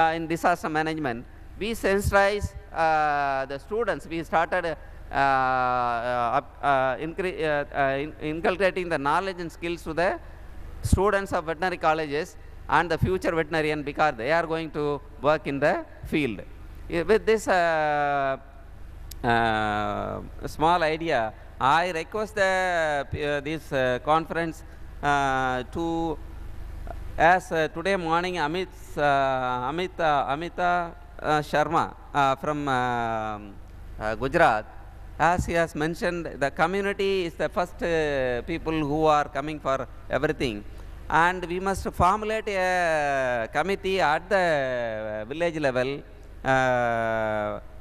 in disaster management, we sensitize the students. We started inculcating the knowledge and skills to the students of veterinary colleges and the future veterinarian, because they are going to work in the field. With this small idea, I request this conference to, as today morning Amita Sharma from Gujarat, as he has mentioned, the community is the first people who are coming for everything, and we must formulate a committee at the village level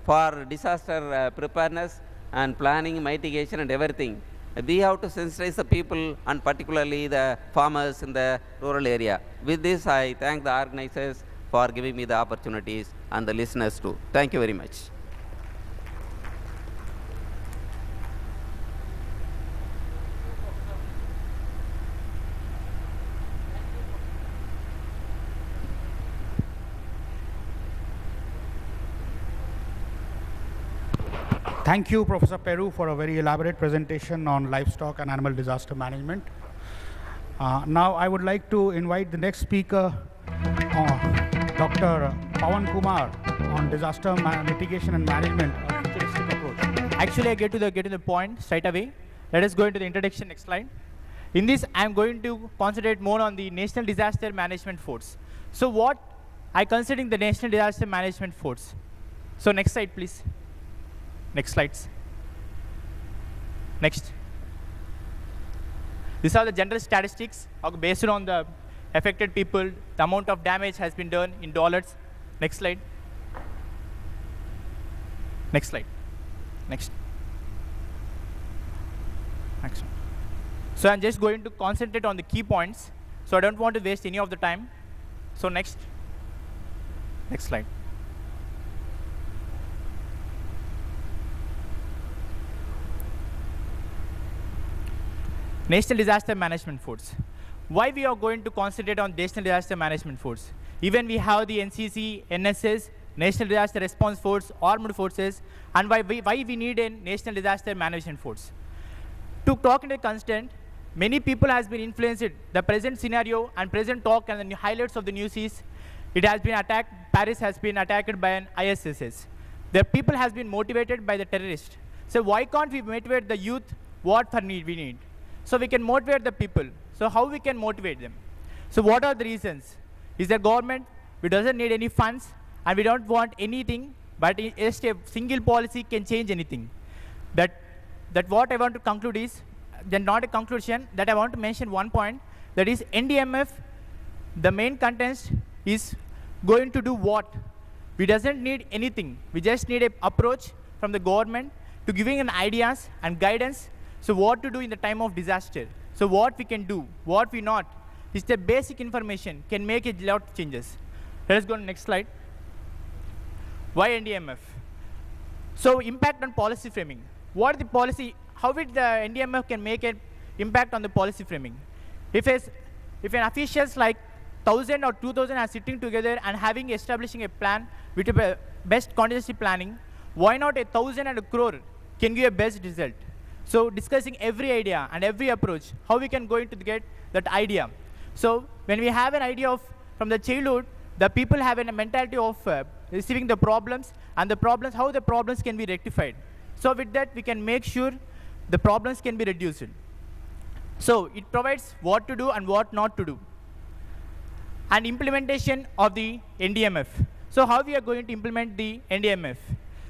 for disaster preparedness and planning, mitigation and everything. We have to sensitize the people, and particularly the farmers in the rural area. With this, I thank the organizers for giving me the opportunities, and the listeners too. Thank you very much. Thank you, Professor Peru, for a very elaborate presentation on livestock and animal disaster management. Now I would like to invite the next speaker, Dr. Pawan Kumar, on disaster mitigation and management, a futuristic approach. Actually, I get to the point straight away. Let us go into the introduction. Next slide. In this, I am going to concentrate more on the National Disaster Management Force. So what I consider the National Disaster Management Force. So next slide, please. Next slides. Next. These are the general statistics based on the affected people. The amount of damage has been done in dollars. Next slide. Next slide. Next. Next. So I'm just going to concentrate on the key points. So I don't want to waste any of the time. So next. Next slide. National Disaster Management Force. Why we are going to concentrate on National Disaster Management Force? Even we have the NCC, NSS, National Disaster Response Force, Armed Forces, and why we need a National Disaster Management Force. To talk in a constant, many people has been influenced. The present scenario and present talk and the highlights of the news is, it has been attacked, Paris has been attacked by an ISIS. The people has been motivated by the terrorists. So why can't we motivate the youth what we need? So we can motivate the people. So how we can motivate them? So what are the reasons? Is the government, we doesn't need any funds and we don't want anything, but just a single policy can change anything. That what I want to conclude is, then not a conclusion, that I want to mention one point, that is NDMF, the main content is going to do what? We doesn't need anything. We just need an approach from the government to giving an ideas and guidance. So what to do in the time of disaster. So what we can do, what we not. Is the basic information can make a lot of changes. Let us go to the next slide. Why NDMF? So impact on policy framing. What the policy, how it the NDMF can make an impact on the policy framing? If an officials like 1,000 or 2,000 are sitting together and establishing a plan with a best contingency planning, why not 1,000 and a crore can give a best result? So discussing every idea and every approach, how we can going to get that idea. So when we have an idea from the childhood, the people have a mentality of receiving the problems and how the problems can be rectified. So with that, we can make sure the problems can be reduced. So it provides what to do and what not to do. And implementation of the NDMF. So how we are going to implement the NDMF?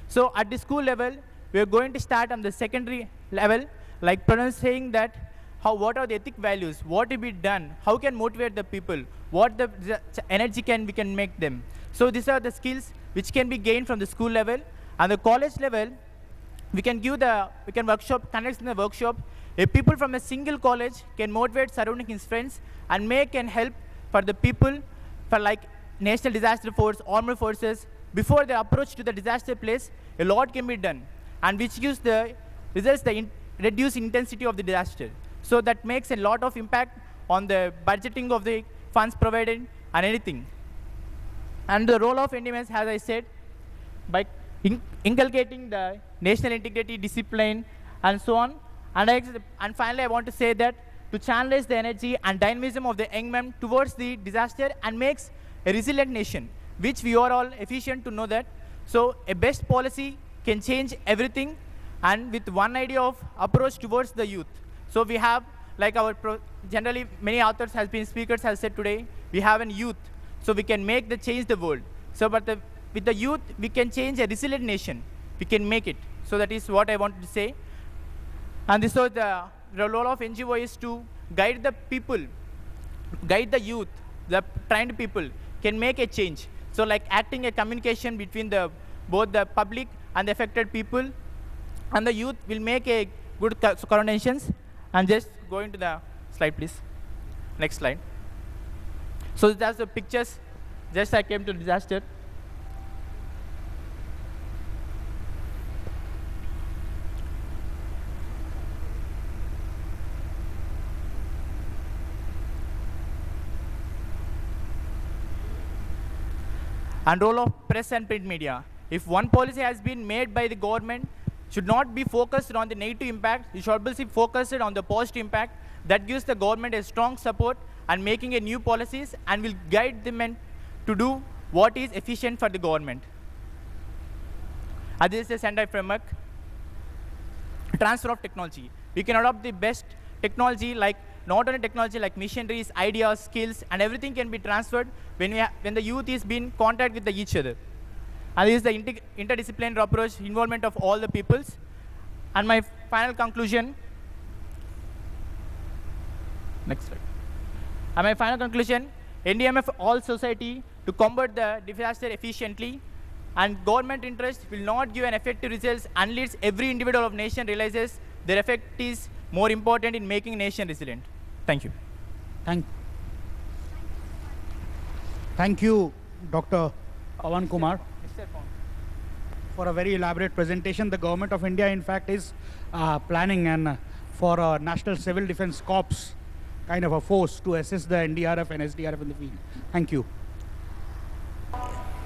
So at the school level, we are going to start on the secondary level, like saying that what are the ethic values, what to be done, how can motivate the people, what the energy we can make them. So these are the skills which can be gained from the school level. And the college level, we can conduct in the workshop. If people from a single college can motivate surrounding his friends and make and help for the people for like National Disaster Force, Armed Forces, before the approach to the disaster place, a lot can be done. And which gives the results the reduced intensity of the disaster. So that makes a lot of impact on the budgeting of the funds provided and anything. And the role of NDMS, as I said, by inculcating the national integrity, discipline, and so on. And finally, I want to say that to channelize the energy and dynamism of the young men towards the disaster and makes a resilient nation, which we are all efficient to know that. So a best policy can change everything, and with one idea of approach towards the youth. So we have, like generally many authors has been speakers have said today, we have a youth, so we can make the change the world. So with the youth, we can change a resilient nation. We can make it. So that is what I wanted to say. And so the role of NGO is to guide the people, guide the youth, the trained people can make a change. So like acting a communication between both the public and the affected people, and the youth will make a good coordinations. And just going to the slide, please. Next slide. So that's the pictures. Just I came to disaster. And role of press and print media. If one policy has been made by the government, should not be focused on the negative impact, it should be focused on the positive impact. That gives the government a strong support and making a new policies and will guide them to do what is efficient for the government. And this is the Sendai framework. Transfer of technology. We can adopt the best technology, like not only technology like machineries, ideas, skills, and everything can be transferred when the youth is being in contact with each other. And this is the interdisciplinary approach, involvement of all the peoples. And my final conclusion. Next slide. And my final conclusion, NDMF all society to combat the disaster efficiently, and government interest will not give an effective results unless every individual of nation realizes their effect is more important in making nation resilient. Thank you. Thank you, Dr. Pawan Kumar, for a very elaborate presentation. The Government of India, in fact, is planning for a National Civil Defense Corps kind of a force to assist the NDRF and SDRF in the field. Thank you.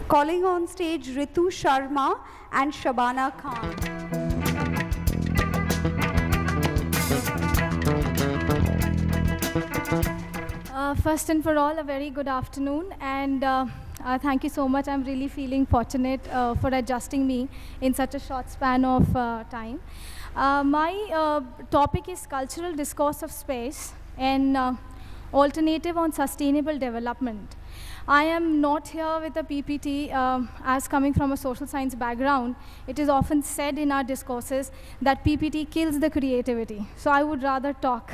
Calling on stage Ritu Sharma and Shabana Khan. First and for all, a very good afternoon, and thank you so much. I'm really feeling fortunate for adjusting me in such a short span of time. My topic is cultural discourse of space and alternative on sustainable development. I am not here with a PPT as coming from a social science background. It is often said in our discourses that PPT kills the creativity. So I would rather talk.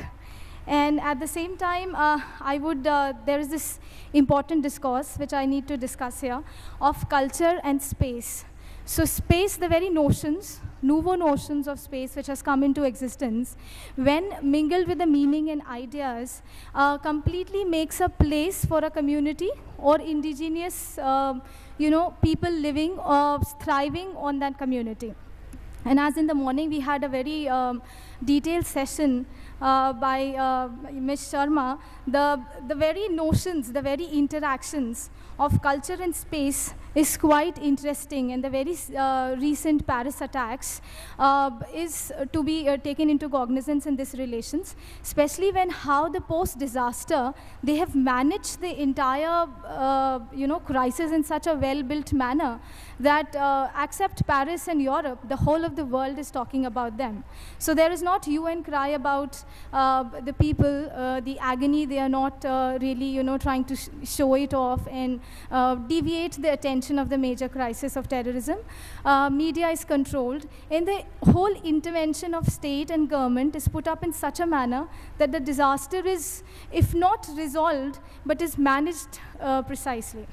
And at the same time, there is this important discourse which I need to discuss here of culture and space. So space, the very notions, nouveau notions of space which has come into existence, when mingled with the meaning and ideas, completely makes a place for a community or indigenous, people living or thriving on that community. And as in the morning, we had a very detailed session by Ms. Sharma. The very notions, the very interactions of culture and space is quite interesting, and the very recent Paris attacks is to be taken into cognizance in these relations, especially when how the post-disaster, they have managed the entire crisis in such a well-built manner that except Paris and Europe, the whole of the world is talking about them. So there is not hue and cry about the people, the agony. They are not really, trying to show it off and deviate the attention of the major crisis of terrorism. Media is controlled, and the whole intervention of state and government is put up in such a manner that the disaster is, if not resolved, but is managed precisely.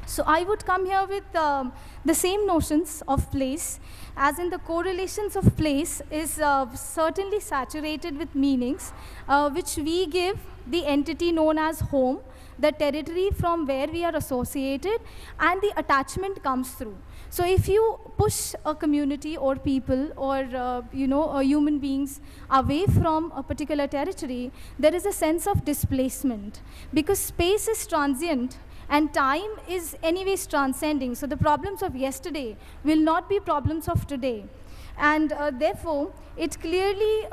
So I would come here with the same notions of place, as in the correlations of place is certainly saturated with meanings, which we give the entity known as home, the territory from where we are associated, and the attachment comes through. So if you push a community or people or human beings away from a particular territory, there is a sense of displacement, because space is transient And time is anyways transcending. So the problems of yesterday will not be problems of today. And therefore, it clearly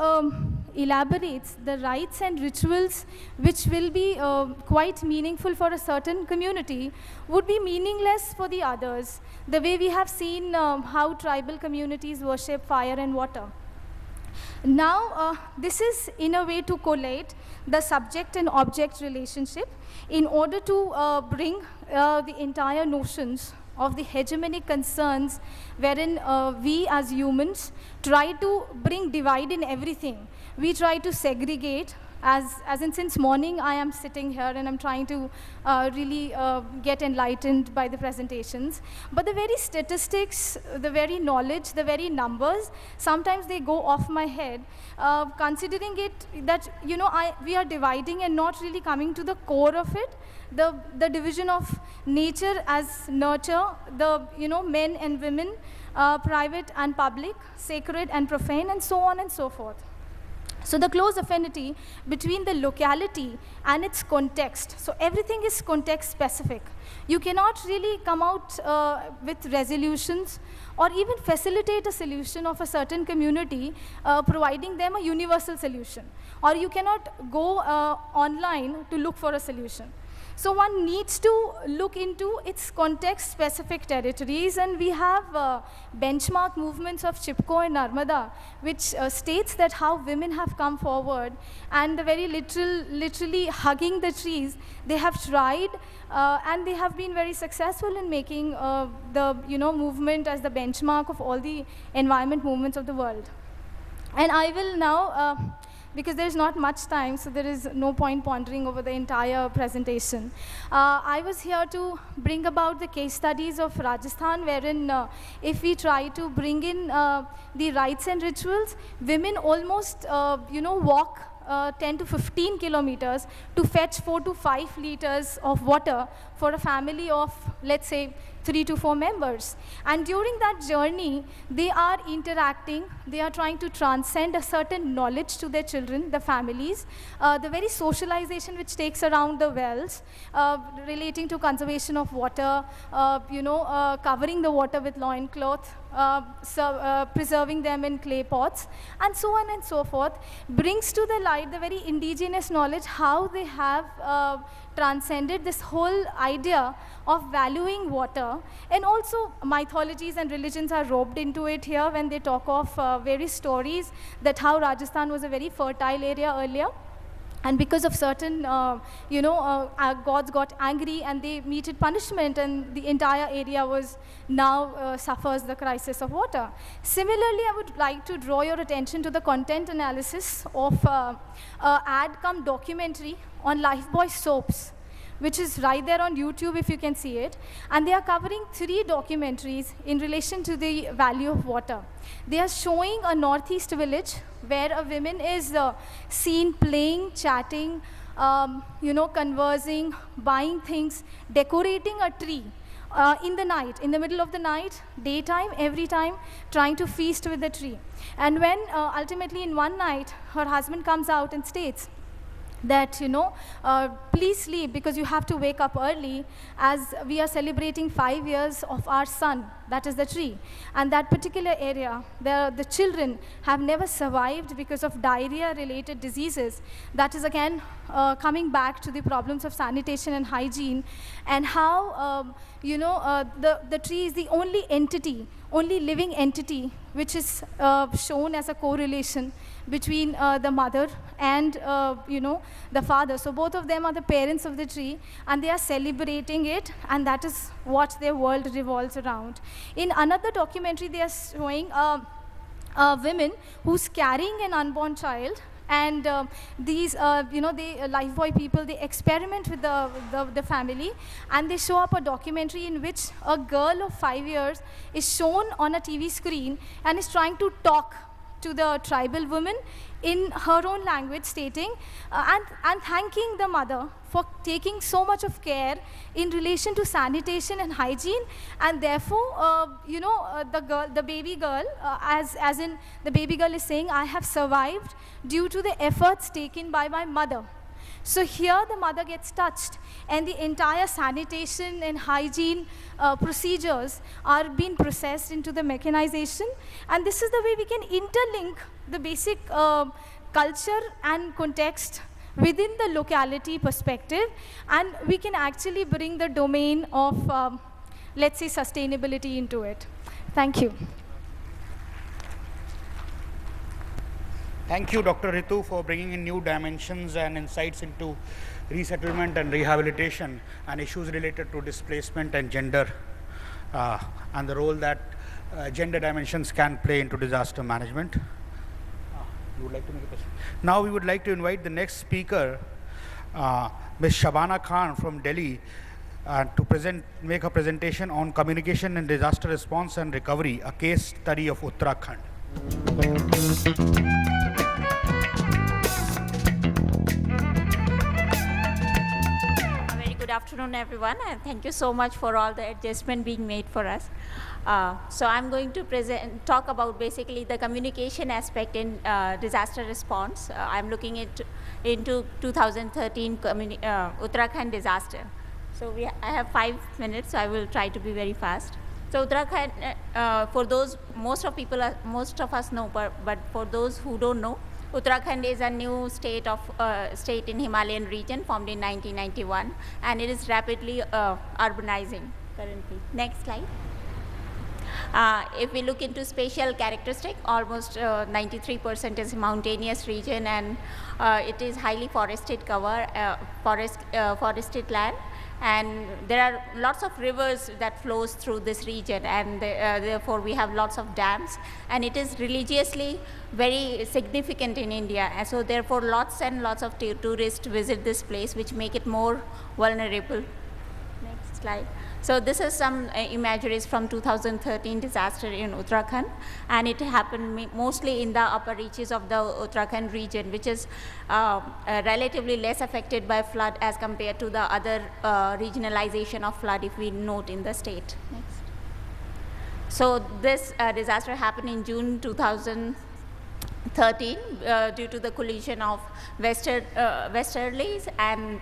elaborates the rites and rituals which will be quite meaningful for a certain community would be meaningless for the others. The way we have seen how tribal communities worship fire and water. Now, this is in a way to collate the subject and object relationship in order to bring the entire notions of the hegemonic concerns wherein we as humans try to bring divide in everything. We try to segregate, as in since morning I am sitting here and I'm trying to really get enlightened by the presentations. But the very statistics, the very knowledge, the very numbers, sometimes they go off my head, considering it that, you know, we are dividing and not really coming to the core of it. The division of nature as nurture, the, you know, men and women, private and public, sacred and profane, and so on and so forth. So the close affinity between the locality and its context. So everything is context specific. You cannot really come out with resolutions or even facilitate a solution of a certain community, providing them a universal solution. Or you cannot go online to look for a solution. So one needs to look into its context-specific territories, and we have benchmark movements of Chipko and Narmada, which states that how women have come forward and the very literally hugging the trees. They have tried, and they have been very successful in making the, you know, movement as the benchmark of all the environment movements of the world. And I will now. Because there's not much time, so there is no point pondering over the entire presentation. I was here to bring about the case studies of Rajasthan, wherein if we try to bring in the rites and rituals, women almost, you know, walk 10 to 15 kilometers to fetch 4 to 5 liters of water for a family of, let's say, 3 to 4 members. And during that journey, they are interacting, they are trying to transcend a certain knowledge to their children, the families, the very socialization which takes around the wells, relating to conservation of water, you know, covering the water with loincloth, preserving them in clay pots, and so on and so forth, brings to the light the very indigenous knowledge, how they have transcended this whole idea of valuing water. And also mythologies and religions are roped into it here when they talk of various stories that how Rajasthan was a very fertile area earlier. And because of certain, you know, gods got angry and they meted punishment, and the entire area was now suffers the crisis of water. Similarly, I would like to draw your attention to the content analysis of AdCom documentary on Lifebuoy soaps, which is right there on YouTube if you can see it. And they are covering 3 documentaries in relation to the value of water. They are showing a northeast village where a woman is seen playing, chatting, you know, conversing, buying things, decorating a tree in the night, in the middle of the night, daytime, every time, trying to feast with the tree. And when ultimately in one night, her husband comes out and states that, you know, please sleep because you have to wake up early, as we are celebrating 5 years of our son, that is the tree. And that particular area, the children have never survived because of diarrhea-related diseases. That is again coming back to the problems of sanitation and hygiene, and how, you know, the tree is the only entity, only living entity, which is shown as a correlation between the mother and, you know, the father. So both of them are the parents of the tree, and they are celebrating it, and that is what their world revolves around. In another documentary, they are showing a woman who's carrying an unborn child, and these, you know, the Lifebuoy people, they experiment with the family, and they show up a documentary in which a girl of 5 years is shown on a TV screen and is trying to talk to the tribal woman in her own language, stating and thanking the mother for taking so much of care in relation to sanitation and hygiene. And therefore, you know, the baby girl, as in the baby girl is saying, I have survived due to the efforts taken by my mother. So here the mother gets touched, and the entire sanitation and hygiene procedures are being processed into the mechanization. And this is the way we can interlink the basic culture and context within the locality perspective, and we can actually bring the domain of, let's say, sustainability into it. Thank you. Thank you, Dr. Ritu, for bringing in new dimensions and insights into resettlement and rehabilitation and issues related to displacement and gender, and the role that gender dimensions can play into disaster management. You would like to make a question? Now we would like to invite the next speaker, Ms. Shabana Khan from Delhi, to make a presentation on communication in disaster response and recovery, a case study of Uttarakhand. Good afternoon, everyone, and thank you so much for all the adjustment being made for us. So I'm going to talk about basically the communication aspect in disaster response. I'm looking into 2013 Uttarakhand disaster. So I have 5 minutes, so I will try to be very fast. So Uttarakhand, for those, most of us know, but for those who don't know, Uttarakhand is a new state in Himalayan region formed in 1991, and it is rapidly urbanizing currently. Next slide. If we look into spatial characteristic, almost 93% is mountainous region, and it is highly forested forested land. And there are lots of rivers that flows through this region, and therefore we have lots of dams, and it is religiously very significant in India, and so therefore lots and lots of tourists visit this place, which make it more vulnerable. Next slide. So this is some imageries from 2013 disaster in Uttarakhand, and it happened mostly in the upper reaches of the Uttarakhand region, which is relatively less affected by flood as compared to the other regionalization of flood if we note in the state. Next. So this disaster happened in June 2013 due to the collision of westerlies and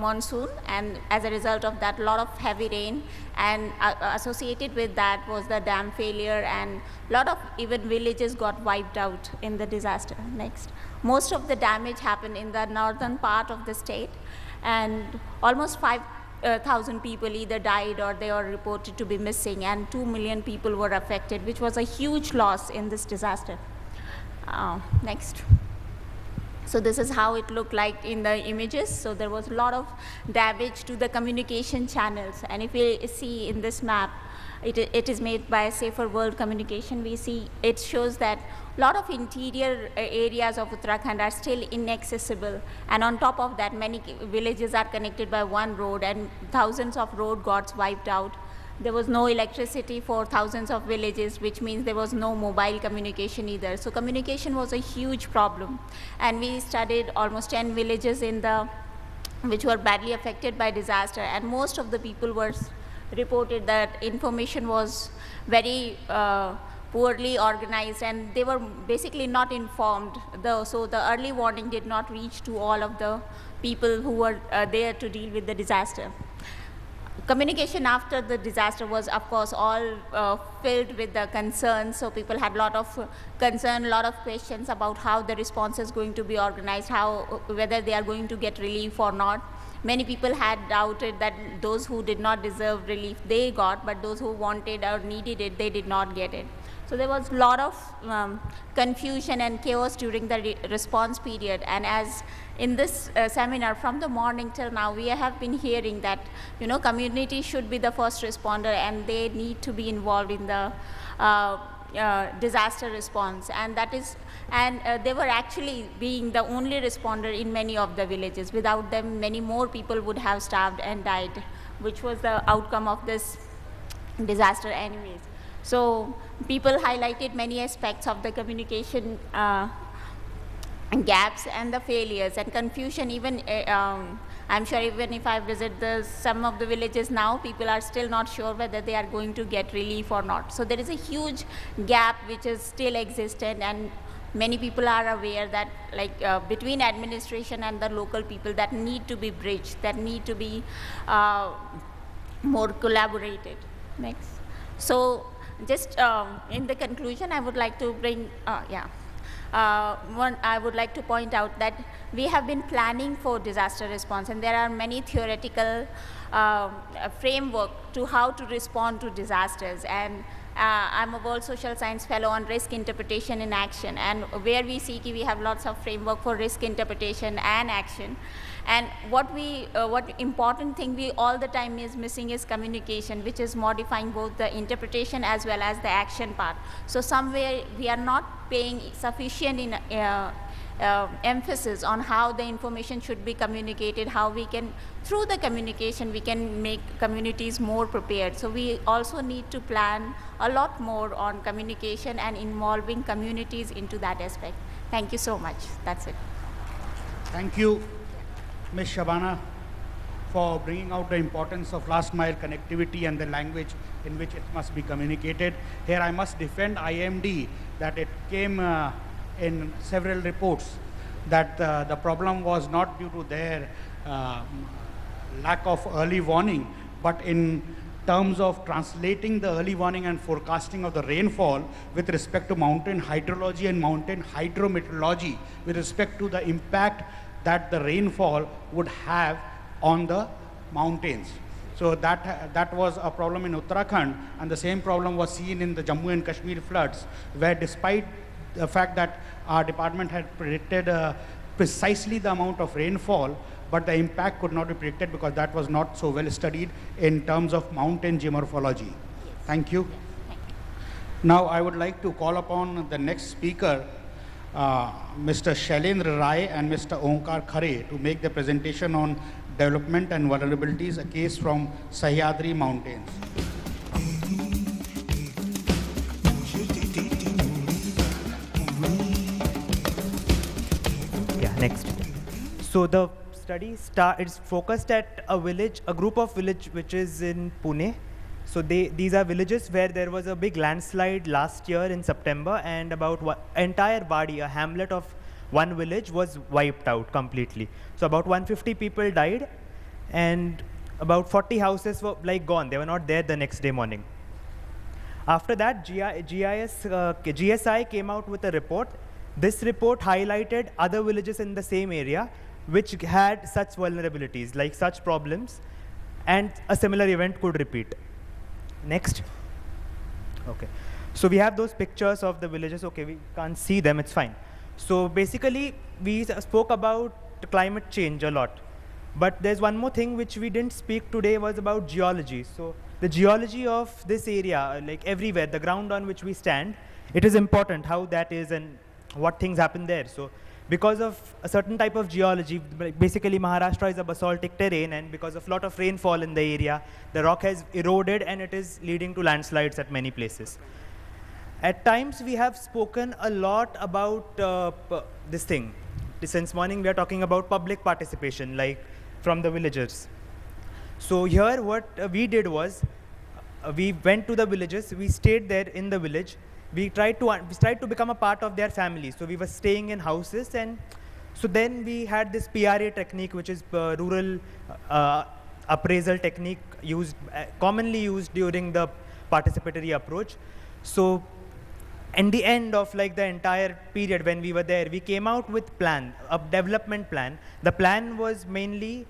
monsoon, and as a result of that, a lot of heavy rain, and associated with that was the dam failure, and a lot of even villages got wiped out in the disaster. Next. Most of the damage happened in the northern part of the state, and almost 5,000 people either died or they were reported to be missing, and 2 million people were affected, which was a huge loss in this disaster. Next. So this is how it looked like in the images. So there was a lot of damage to the communication channels, and if we see in this map, it is made by Safer World Communication. We see it shows that a lot of interior areas of Uttarakhand are still inaccessible, and on top of that, many villages are connected by one road, and thousands of road got wiped out. There was no electricity for thousands of villages, which means there was no mobile communication either. So communication was a huge problem. And we studied almost 10 villages which were badly affected by disaster. And most of the people were reported that information was very poorly organized, and they were basically not informed. So the early warning did not reach to all of the people who were there to deal with the disaster. Communication after the disaster was, of course, all filled with the concerns. So people had a lot of concern, a lot of questions about how the response is going to be organized, whether they are going to get relief or not. Many people had doubted that those who did not deserve relief, they got, but those who wanted or needed it, they did not get it. So there was a lot of confusion and chaos during the response period. And as in this seminar, from the morning till now, we have been hearing that, community should be the first responder, and they need to be involved in the disaster response. And they were actually being the only responder in many of the villages. Without them, many more people would have starved and died, which was the outcome of this disaster anyways. So people highlighted many aspects of the communication gaps and the failures and confusion. Even I'm sure even if I visit some of the villages now, people are still not sure whether they are going to get relief or not. So there is a huge gap which is still existent, and many people are aware that between administration and the local people that need to be bridged, that need to be more collaborated. Next. So just in the conclusion, I would like to bring, I would like to point out that we have been planning for disaster response, and there are many theoretical framework to how to respond to disasters. And I'm a World Social Science Fellow on risk interpretation in action, and where we see we have lots of framework for risk interpretation and action. And what important thing we all the time is missing is communication, which is modifying both the interpretation as well as the action part. So somewhere we are not paying sufficient emphasis on how the information should be communicated, how we can, through the communication, we can make communities more prepared. So we also need to plan a lot more on communication and involving communities into that aspect. Thank you so much. That's it. Thank you, Ms. Shabana, for bringing out the importance of last mile connectivity and the language in which it must be communicated. Here I must defend IMD that it came in several reports that the problem was not due to their lack of early warning, but in terms of translating the early warning and forecasting of the rainfall with respect to mountain hydrology and mountain hydrometeorology, with respect to the impact that the rainfall would have on the mountains. So that was a problem in Uttarakhand, and the same problem was seen in the Jammu and Kashmir floods, where despite the fact that our department had predicted precisely the amount of rainfall, but the impact could not be predicted because that was not so well studied in terms of mountain geomorphology. Yes. Thank you. Yes. Thank you. Now I would like to call upon the next speaker, Mr. Shailendra Rai and Mr. Onkar Khare, to make the presentation on development and vulnerabilities, a case from Sahyadri Mountains. Yeah, next. So the study is focused at a group of village which is in Pune. So these are villages where there was a big landslide last year in September, and about entire Wadi, a hamlet of one village, was wiped out completely. So about 150 people died, and about 40 houses were gone. They were not there the next day morning. After that, GSI came out with a report. This report highlighted other villages in the same area which had such vulnerabilities, like such problems, and a similar event could repeat. Next. Okay. So we have those pictures of the villages. Okay, we can't see them, it's fine. So basically, we spoke about climate change a lot. But there's one more thing which we didn't speak today, was about geology. So the geology of this area, like everywhere, the ground on which we stand, it is important how that is and what things happen there. So because of a certain type of geology, basically Maharashtra is a basaltic terrain, and because of a lot of rainfall in the area, the rock has eroded and it is leading to landslides at many places. At times we have spoken a lot about this thing. Since morning we are talking about public participation, like from the villagers. So here what we did was, we went to the villages, we stayed there in the village, we tried to become a part of their family. So we were staying in houses, and so then we had this PRA technique, which is rural appraisal technique, commonly used during the participatory approach. So in the end of the entire period when we were there, we came out with a development plan. The plan was mainly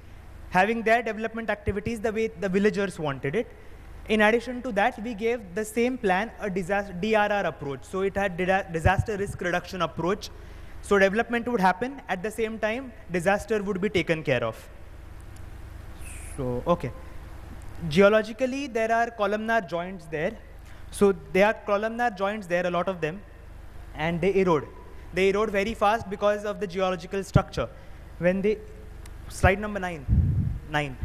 having their development activities the way the villagers wanted it. In addition to that, we gave the same plan a DRR approach. So it had disaster risk reduction approach. So development would happen, at the same time disaster would be taken care of. So okay, geologically there are columnar joints there. So there are columnar joints there, a lot of them, and they erode. They erode very fast because of the geological structure. When they, slide number 9.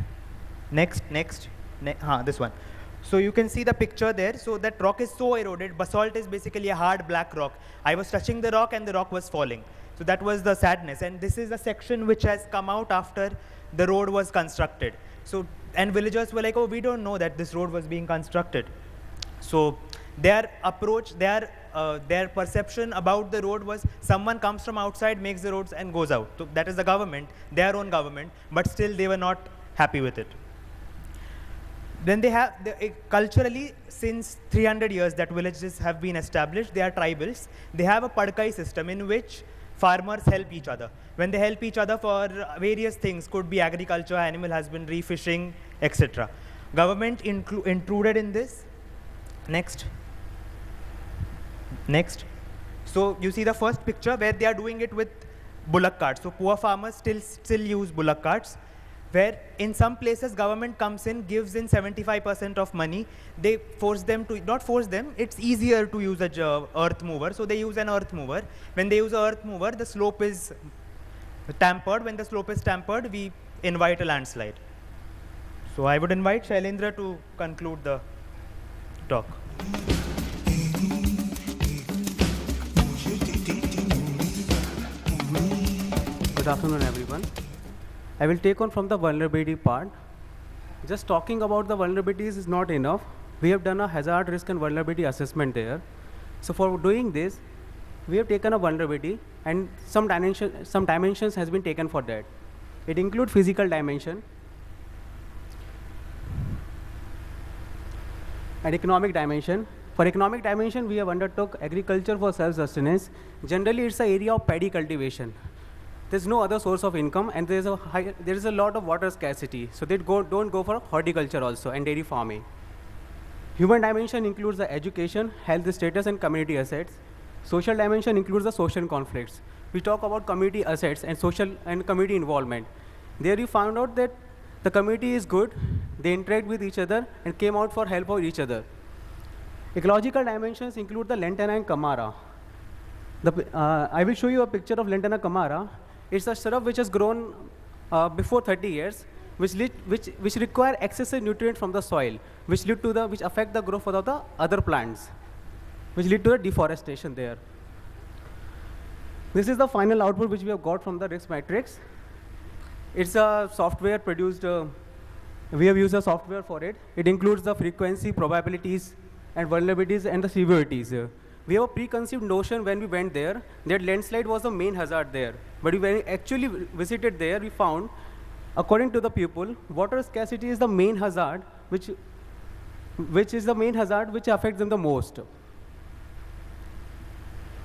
Next, this one. So you can see the picture there. So that rock is so eroded. Basalt is basically a hard black rock. I was touching the rock and the rock was falling. So that was the sadness. And this is a section which has come out after the road was constructed. So, and villagers were like, oh, we don't know that this road was being constructed. So Their approach, their perception about the road was someone comes from outside, makes the roads and goes out. So that is the government, their own government, but still they were not happy with it. Then they have, culturally, since 300 years that villages have been established, they are tribals. They have a padkai system in which farmers help each other. When they help each other for various things, could be agriculture, animal husbandry, fishing, etc. Government intruded in this. Next. Next. So you see the first picture where they are doing it with bullock carts. So poor farmers still use bullock carts, where in some places government comes in, gives in 75% of money. They force them to, not force them, it's easier to use a earth mover, so they use an earth mover. When they use an earth mover, the slope is tampered. When the slope is tampered, we invite a landslide. So I would invite Shailendra to conclude the talk. Good afternoon, everyone. I will take on from the vulnerability part. Just talking about the vulnerabilities is not enough. We have done a hazard, risk, and vulnerability assessment there. So for doing this, we have taken a vulnerability, and some dimensions has been taken for that. It includes physical dimension and economic dimension. For economic dimension, we have undertook agriculture for self-sustenance. Generally, it's an area of paddy cultivation. There's no other source of income, and there is a lot of water scarcity. So they don't go for horticulture also and dairy farming. Human dimension includes the education, health status, and community assets. Social dimension includes the social conflicts. We talk about community assets and social and community involvement. There you found out that the community is good, they interact with each other and came out for help of each other. Ecological dimensions include the lantana and camara. I will show you a picture of lantana camara. It's a shrub which has grown before 30 years, which require excessive nutrient from the soil, which affect the growth of the other plants, which lead to the deforestation there. This is the final output which we have got from the risk matrix. It's a software produced, we have used a software for it. It includes the frequency, probabilities, and vulnerabilities, and the severities. We have a preconceived notion when we went there that landslide was the main hazard there. But when we actually visited there, we found, according to the people, water scarcity is the main hazard, which affects them the most.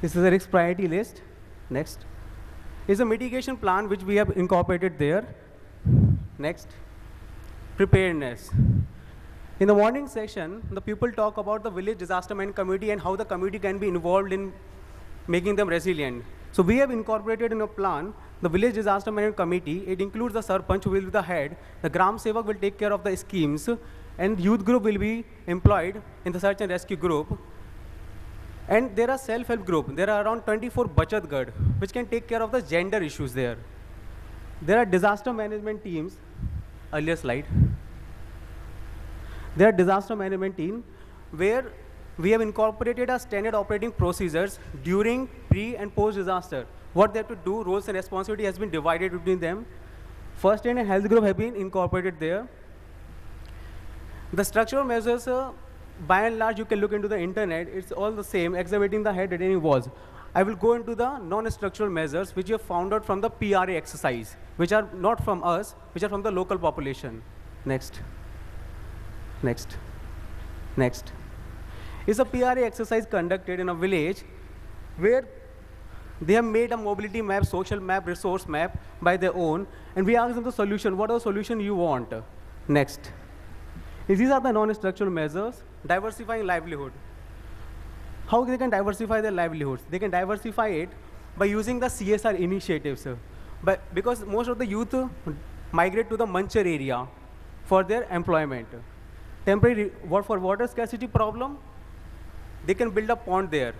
This is a risk priority list. Next. Is a mitigation plan which we have incorporated there. Next. Preparedness. In the morning session, the people talk about the village disaster management committee and how the committee can be involved in making them resilient. So we have incorporated in a plan the village disaster management committee. It includes the sarpanch who will be the head, the gram sevak will take care of the schemes, and youth group will be employed in the search and rescue group. And there are self-help group. There are around 24 bachat gad, which can take care of the gender issues there. There are disaster management teams. Earlier slide. There are disaster management team where we have incorporated our standard operating procedures during, pre, and post-disaster. What they have to do, roles and responsibility has been divided between them. First aid and health group have been incorporated there. The structural measures, by and large, you can look into the internet. It's all the same, excavating the head retaining walls. I will go into the non-structural measures which we have found out from the PRA exercise, which are not from us, which are from the local population. Next. Next. Next. Is a PRA exercise conducted in a village where they have made a mobility map, social map, resource map by their own, and we ask them the solution. What are the solution you want? Next. These are the non-structural measures. Diversifying livelihood. How they can diversify their livelihoods? They can diversify it by using the CSR initiatives. Because most of the youth migrate to the Manchar area for their employment. Temporary, for water scarcity problem, they can build a pond there.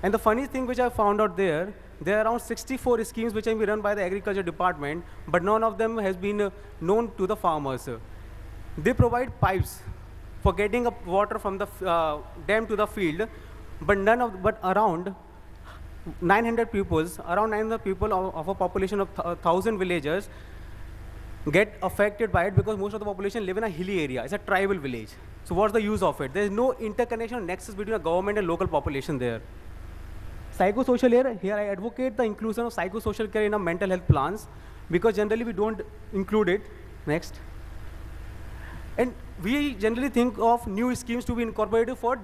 And the funny thing which I found out there are around 64 schemes which have been run by the agriculture department, but none of them has been known to the farmers. They provide pipes for getting up water from the dam to the field, but around 900 people of a population of 1,000 villagers, get affected by it because most of the population live in a hilly area. It's a tribal village. So what's the use of it? There is no interconnection or nexus between a government and local population there. Psychosocial care, here I advocate the inclusion of psychosocial care in our mental health plans because generally we don't include it. Next. And we generally think of new schemes to be incorporated for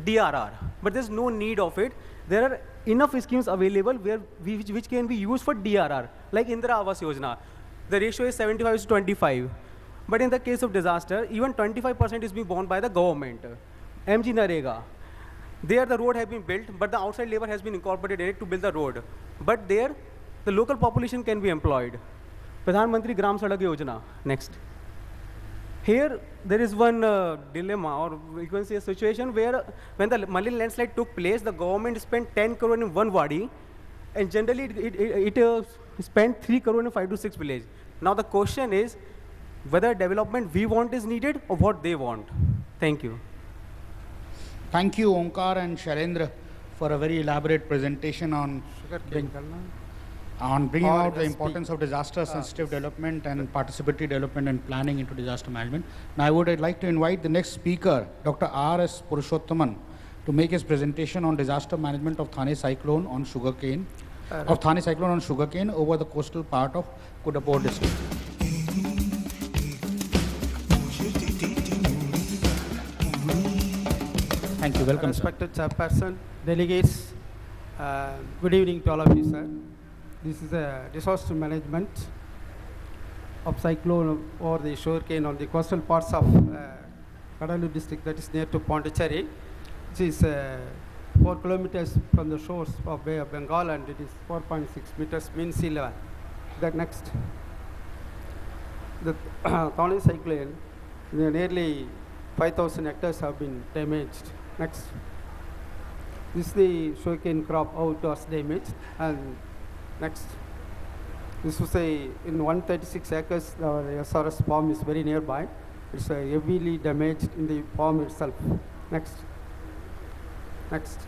DRR, but there's no need of it. There are enough schemes available which can be used for DRR, like Indira Awas Yojana. The ratio is 75:25. But in the case of disaster, even 25% is being borne by the government. MG Narega. There the road has been built, but the outside labor has been incorporated in it to build the road. But there, the local population can be employed. Pradhan Mantri Gram Sadak Yojana. Next. Here, there is one dilemma, or we can say a situation where when the Malin landslide took place, the government spent 10 crore in one wadi, and generally it spent 3 crore in 5 to 6 villages. Now the question is whether development we want is needed or what they want. Thank you. Thank you, Omkar and Shailendra, for a very elaborate presentation on bringing out the importance of disaster-sensitive development and participatory development and planning into disaster management. Now, I would like to invite the next speaker, Dr. R.S. Purushottaman, to make his presentation on disaster management of Thane cyclone on sugarcane, over the coastal part of Kudapur district. Thank you. Welcome, Respected Chairperson, delegates, good evening to all of you, sir. This is a disaster management of cyclone over the sugarcane on the coastal parts of Kadalur district, that is near to Pondicherry, which is 4 kilometers from the shores of Bay of Bengal, and it is 4.6 meters mean sea level. That next. The Thane cyclone, nearly 5,000 hectares have been damaged. Next. This is the sugarcane crop how it was damaged. And next. This was in 136 acres, our SRS farm is very nearby. It's heavily damaged in the farm itself. Next. Next.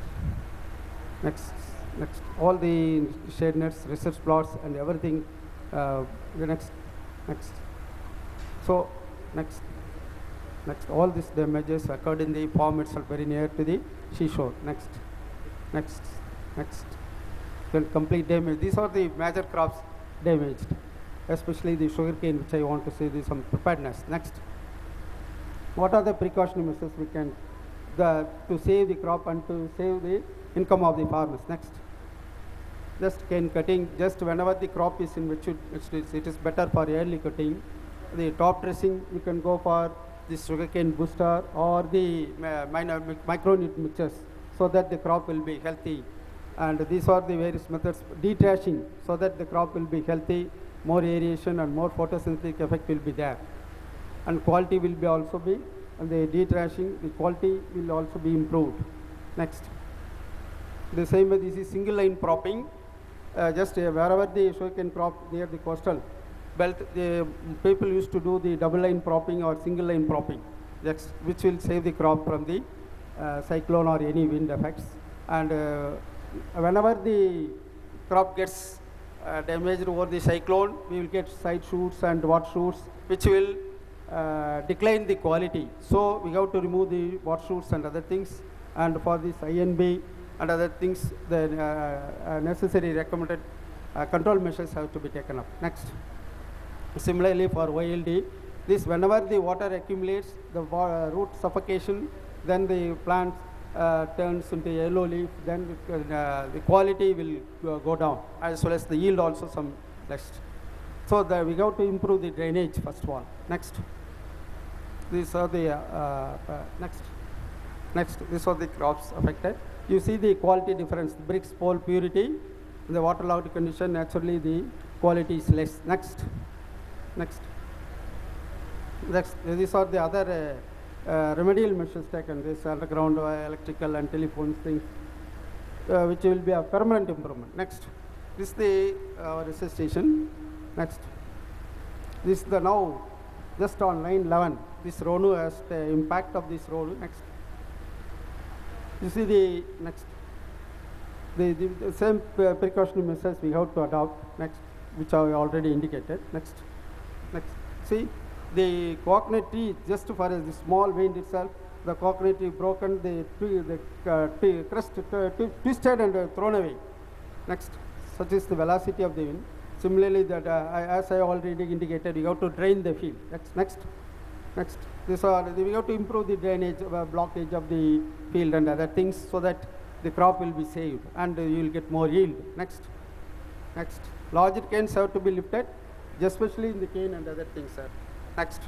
Next. Next. All the shade nets, research plots and everything. The next. Next. So, next. Next, all these damages occurred in the farm itself, very near to the seashore. Next, next, next. Then complete damage. These are the major crops damaged, especially the sugarcane, which I want to say is some preparedness. Next, what are the precautionary measures we can to save the crop and to save the income of the farmers? Next, just cane cutting. Just whenever the crop is in mature, it is better for early cutting. The top dressing, you can go for the sugarcane booster or the micronutrient mixtures so that the crop will be healthy. And these are the various methods. Detrashing so that the crop will be healthy, more aeration and more photosynthetic effect will be there. And quality will be also be, and the detrashing, the quality will also be improved. Next. The same way this is single line propping. Just wherever the sugarcane crop near the coastal belt, the people used to do the double line propping or single line propping, which will save the crop from the cyclone or any wind effects. And whenever the crop gets damaged over the cyclone, we will get side shoots and wat shoots, which will decline the quality. So we have to remove the wat shoots and other things. And for this INB and other things, the necessary recommended control measures have to be taken up. Next. Similarly for YLD, this whenever the water accumulates, the root suffocation, then the plant turns into yellow leaf, then the quality will go down, as well as the yield also some less. So we have to improve the drainage first of all. Next. These are the next. These are the crops affected. You see the quality difference. Bricks pole purity, the waterlogged condition, naturally the quality is less. Next. Next. Next. These are the other remedial measures taken. This underground electrical and telephone things, which will be a permanent improvement. Next. This is the research station. Next. This is the now just on line 11. This RONU has the impact of this RONU. Next. You see the next. The same precautionary measures we have to adopt. Next, which I already indicated. Next. Next. See, the coconut tree, just for the small vein itself, the coconut tree broken, the crust twisted and thrown away. Next. Such is the velocity of the wind. Similarly, that as I already indicated, you have to drain the field. Next. We have to improve the drainage, blockage of the field and other things so that the crop will be saved and you will get more yield. Next. Larger canes have to be lifted, especially in the cane and other things, sir. Next.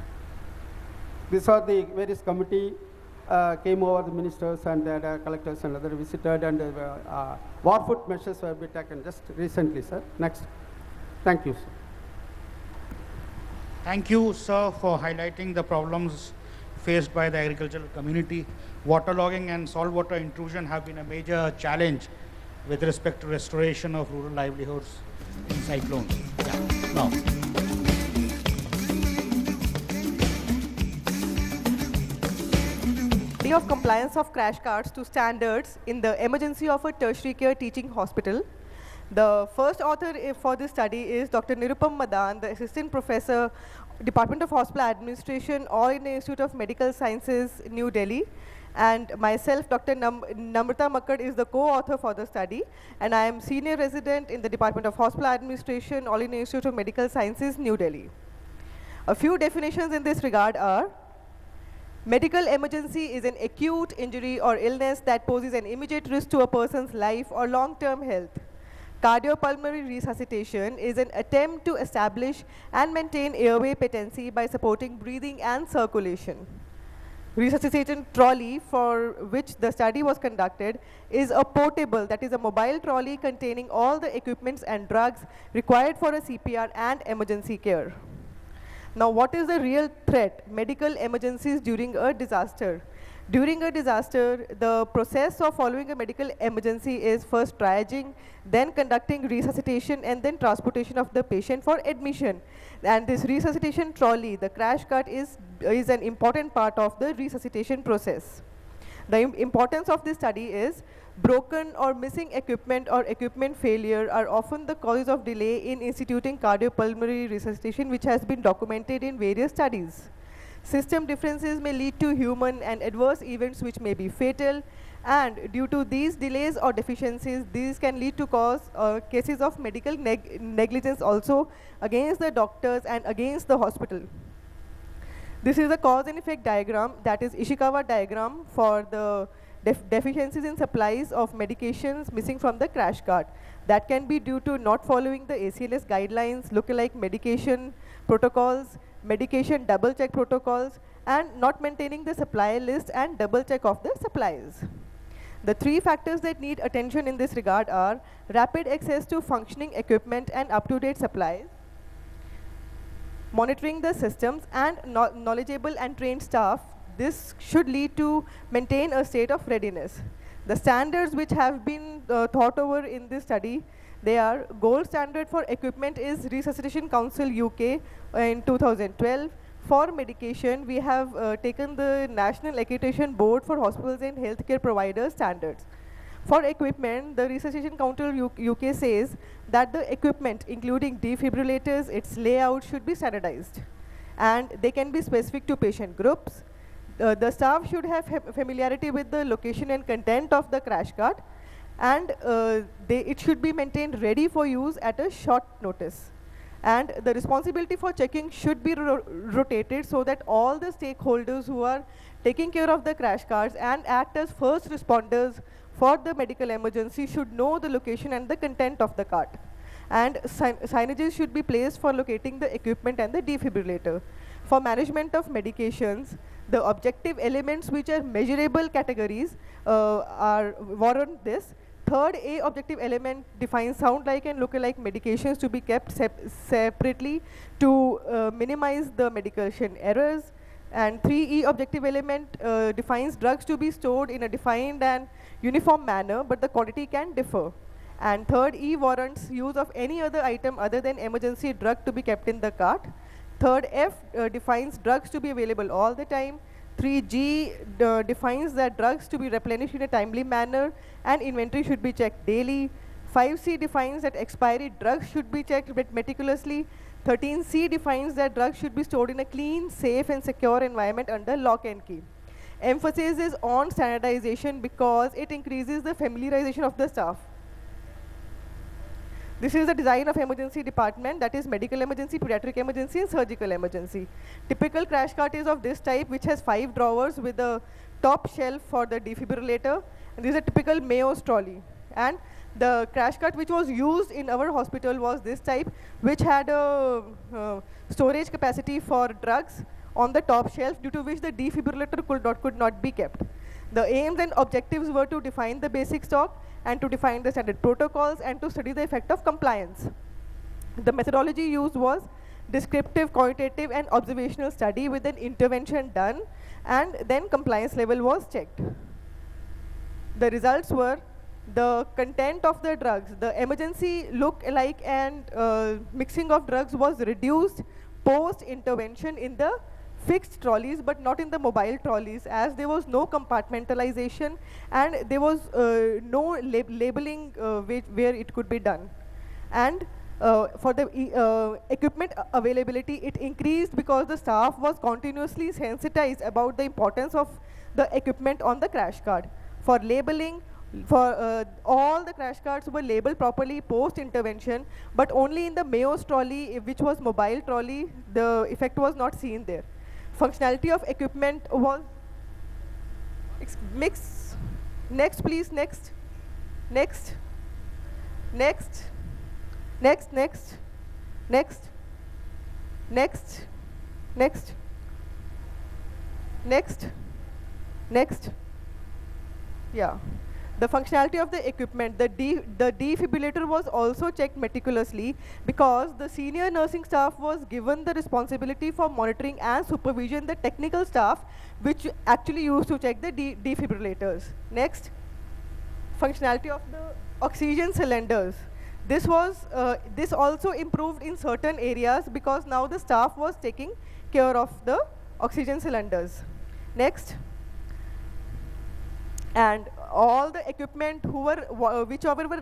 These are the various committee came over, the ministers and the collectors and other visited, and war-foot measures were be taken just recently, sir. Next. Thank you, sir. Thank you, sir, for highlighting the problems faced by the agricultural community. Waterlogging and saltwater intrusion have been a major challenge with respect to restoration of rural livelihoods in cyclones. Yeah. Now. Of compliance of crash carts to standards in the emergency of a tertiary care teaching hospital. The first author for this study is Dr. Nirupam Madan, the Assistant Professor, Department of Hospital Administration, All India Institute of Medical Sciences, New Delhi. And myself, Dr. Namrata Makkad, is the co-author for the study. And I am Senior Resident in the Department of Hospital Administration, All India Institute of Medical Sciences, New Delhi. A few definitions in this regard are: medical emergency is an acute injury or illness that poses an immediate risk to a person's life or long-term health. Cardiopulmonary resuscitation is an attempt to establish and maintain airway patency by supporting breathing and circulation. Resuscitation trolley, for which the study was conducted, is a portable, that is a mobile trolley containing all the equipments and drugs required for a CPR and emergency care. Now, what is the real threat? Medical emergencies during a disaster. During a disaster, the process of following a medical emergency is first triaging, then conducting resuscitation, and then transportation of the patient for admission. And this resuscitation trolley, the crash cart, is an important part of the resuscitation process. The importance of this study is broken or missing equipment or equipment failure are often the cause of delay in instituting cardiopulmonary resuscitation, which has been documented in various studies. System differences may lead to human and adverse events which may be fatal, and due to these delays or deficiencies, these can lead to cases of medical negligence also against the doctors and against the hospital. This is a cause and effect diagram, that is Ishikawa diagram, for the deficiencies in supplies of medications missing from the crash cart. That can be due to not following the ACLS guidelines, lookalike medication protocols, medication double check protocols, and not maintaining the supply list and double check of the supplies. The three factors that need attention in this regard are rapid access to functioning equipment and up-to-date supplies, monitoring the systems, and knowledgeable and trained staff. This should lead to maintain a state of readiness. The standards which have been thought over in this study, they are: gold standard for equipment is Resuscitation Council UK in 2012. For medication, we have taken the National Accreditation Board for Hospitals and Healthcare Providers standards. For equipment, the Resuscitation Council UK says that the equipment, including defibrillators, its layout should be standardized, and they can be specific to patient groups. The staff should have familiarity with the location and content of the crash cart, and it should be maintained ready for use at a short notice. And the responsibility for checking should be rotated so that all the stakeholders who are taking care of the crash carts and act as first responders for the medical emergency should know the location and the content of the cart. And signages should be placed for locating the equipment and the defibrillator. For management of medications, the objective elements which are measurable categories warrant this. Third A objective element defines sound-like and look-alike medications to be kept separately to minimize the medication errors. And 3E objective element defines drugs to be stored in a defined and uniform manner, but the quantity can differ. And third E warrants use of any other item other than emergency drug to be kept in the cart. Third F defines drugs to be available all the time. 3G defines that drugs to be replenished in a timely manner and inventory should be checked daily. 5C defines that expiry drugs should be checked meticulously. 13C defines that drugs should be stored in a clean, safe, and secure environment under lock and key. Emphasis is on standardization because it increases the familiarization of the staff. This is the design of emergency department, that is medical emergency, pediatric emergency, and surgical emergency. Typical crash cart is of this type, which has 5 drawers with a top shelf for the defibrillator. And this is a typical Mayo's trolley. And the crash cart which was used in our hospital was this type, which had a storage capacity for drugs on the top shelf, due to which the defibrillator could not be kept. The aims and objectives were to define the basic stock and to define the standard protocols and to study the effect of compliance. The methodology used was descriptive, quantitative, and observational study with an intervention done, and then compliance level was checked. The results were the content of the drugs, the emergency look-alike and mixing of drugs was reduced post-intervention in the fixed trolleys, but not in the mobile trolleys, as there was no compartmentalization and there was no labeling where it could be done. And for the equipment availability, it increased because the staff was continuously sensitized about the importance of the equipment on the crash cart. For labeling, for all the crash carts were labeled properly post-intervention, but only in the Mayo's trolley, which was mobile trolley, the effect was not seen there. Functionality of equipment was mixed. Next, please, next. Next. Next. Next, next. Next. Next. Next. Next. Next. Yeah. The functionality of the equipment, the defibrillator was also checked meticulously because the senior nursing staff was given the responsibility for monitoring and supervision the technical staff, which actually used to check the defibrillators. Next, functionality of the oxygen cylinders. This also improved in certain areas because now the staff was taking care of the oxygen cylinders. Next. And all the equipment whichever were